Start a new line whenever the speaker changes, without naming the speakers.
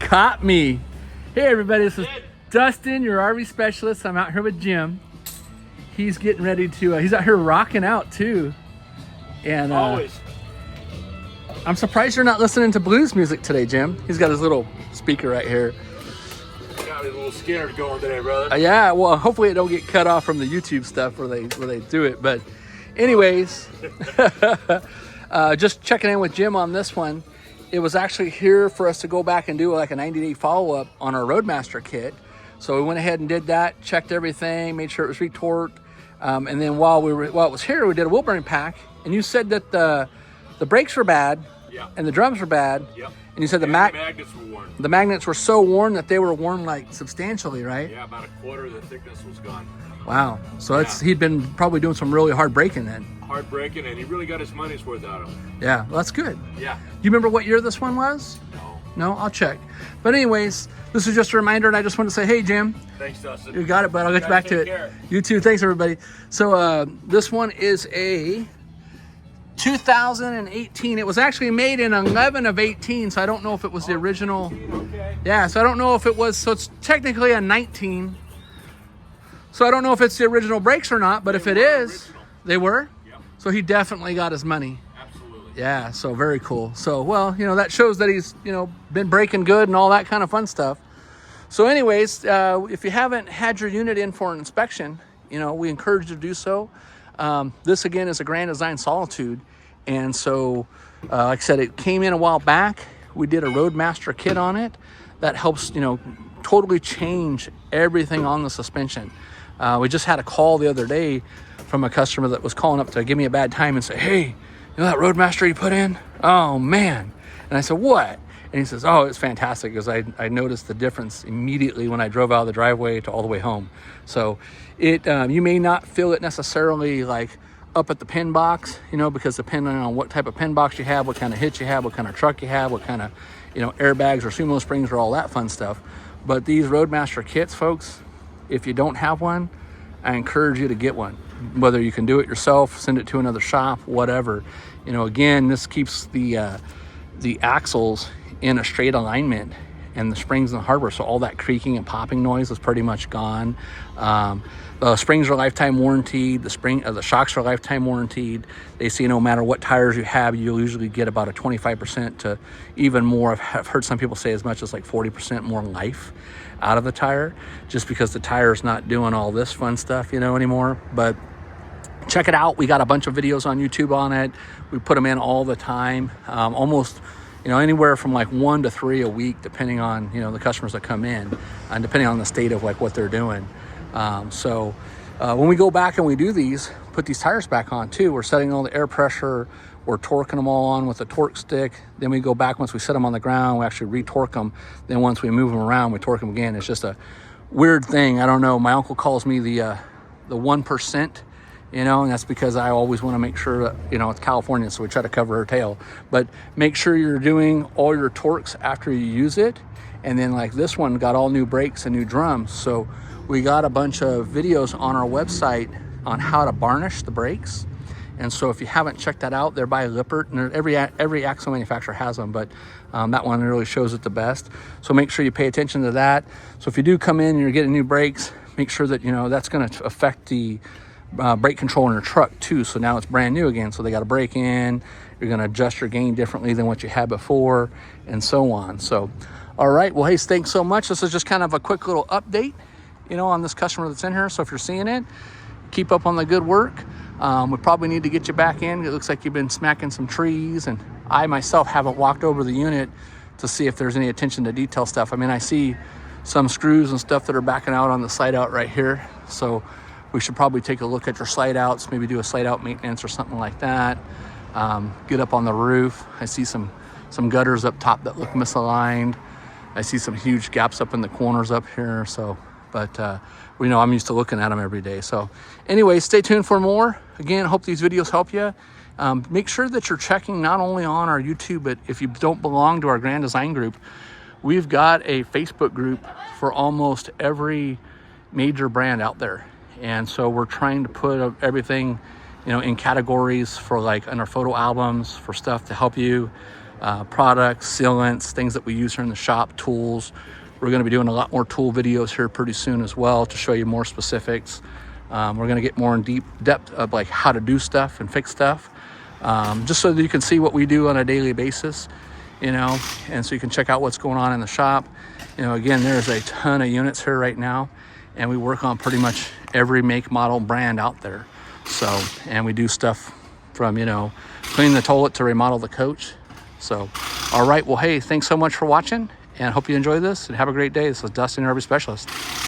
caught me. Hey everybody, this is Dustin, your RV specialist. I'm out here with Jim. He's getting ready to, he's out here rocking out too. And
always.
I'm surprised you're not listening to blues music today, Jim. He's got his little speaker right here.
Got me a little scared going today, brother.
Yeah, well, hopefully it don't get cut off from the YouTube stuff where they do it. But anyways, just checking in with Jim on this one. It was actually here for us to go back and do like a 90-day follow-up on our Roadmaster kit. So we went ahead and did that, checked everything, made sure it was retorqued. And then while it was here, we did a wheel bearing pack. And you said that the brakes were bad,
yeah,
and the drums were bad.
Yep.
And you said the
magnets were worn.
The magnets were so worn that they were worn like substantially, right?
Yeah, about a quarter of the thickness was gone.
Wow. So he'd been probably doing some really hard braking then.
Hard braking, and he really got his money's worth out of it.
Yeah, well, that's good.
Yeah.
Do you remember what year this one was?
No.
No, I'll check. But anyways, this is just a reminder, and I just want to say, hey, Jim.
Thanks, Dustin.
You got it, bud. I'll get you back to it.
Care.
You too. Thanks, everybody. So this one is a 2018. It was actually made in 11 of 18, so I don't know if it was the original.
18, okay.
Yeah, so I don't know if it was, so it's technically a 19. So I don't know if it's the original brakes or not, but if it is,
original.
They were?
Yep.
So he definitely got his money.
Absolutely.
Yeah, so very cool. So, well, that shows that he's, been braking good and all that kind of fun stuff. So anyways, if you haven't had your unit in for an inspection, we encourage you to do so. This, again, is a Grand Design Solitude. And so, like I said, it came in a while back. We did a Roadmaster kit on it. That helps, totally change everything on the suspension. We just had a call the other day from a customer that was calling up to give me a bad time and say, hey, that Roadmaster you put in? Oh, man. And I said, what? And he says, oh, it's fantastic, because I noticed the difference immediately when I drove out of the driveway to all the way home. So you may not feel it necessarily like up at the pin box, because depending on what type of pin box you have, what kind of hitch you have, what kind of truck you have, what kind of, airbags or sumo springs or all that fun stuff. But these Roadmaster kits, folks, if you don't have one, I encourage you to get one. Whether you can do it yourself, send it to another shop, whatever. Again, this keeps the axles in a straight alignment, and the springs and the hardware, so all that creaking and popping noise is pretty much gone. The springs are lifetime warranted. The shocks are lifetime warranted. They say no matter what tires you have, you'll usually get about a 25% to even more. I've heard some people say as much as like 40% more life out of the tire, just because the tire's not doing all this fun stuff, anymore. But check it out. We got a bunch of videos on YouTube on it. We put them in all the time, almost anywhere from like 1 to 3 a week, depending on the customers that come in, and depending on the state of like what they're doing. So when we go back and we do these, put these tires back on too, we're setting all the air pressure, we're torquing them all on with a torque stick. Then we go back, once we set them on the ground, we actually re-torque them. Then once we move them around, we torque them again. It's just a weird thing. I don't know. My uncle calls me the 1%, and that's because I always want to make sure that, it's California, so we try to cover her tail. But make sure you're doing all your torques after you use it. And then like this one got all new brakes and new drums. So we got a bunch of videos on our website on how to varnish the brakes. And so if you haven't checked that out, they're by Lippert, and every axle manufacturer has them, but that one really shows it the best. So make sure you pay attention to that. So if you do come in and you're getting new brakes, make sure that, that's going to affect the brake control in your truck too. So now it's brand new again. So they got to brake in, you're going to adjust your gain differently than what you had before, and so on. So, all right. Well, hey, thanks so much. This is just kind of a quick little update, on this customer that's in here. So if you're seeing it, keep up on the good work. We probably need to get you back in. It looks like you've been smacking some trees, and I myself haven't walked over the unit to see if there's any attention to detail stuff. I mean, I see some screws and stuff that are backing out on the slide out right here. So we should probably take a look at your slide outs, maybe do a slide out maintenance or something like that. Get up on the roof. I see some gutters up top that look misaligned. I see some huge gaps up in the corners up here. So, but I'm used to looking at them every day. So anyway, stay tuned for more. Again, I hope these videos help you. Make sure that you're checking not only on our YouTube, but if you don't belong to our Grand Design group, we've got a Facebook group for almost every major brand out there. And so we're trying to put everything, in categories for like under photo albums, for stuff to help you products, sealants, things that we use here in the shop, tools. We're going to be doing a lot more tool videos here pretty soon as well to show you more specifics. We're going to get more in deep depth of like how to do stuff and fix stuff, just so that you can see what we do on a daily basis, you know, and so you can check out what's going on in the shop. You know, again, there's a ton of units here right now, and we work on pretty much every make, model, brand out there. So, and we do stuff from, you know, clean the toilet to remodel the coach. So, all right, well, hey, thanks so much for watching, and hope you enjoy this and have a great day. This is Dustin, your RV Specialist.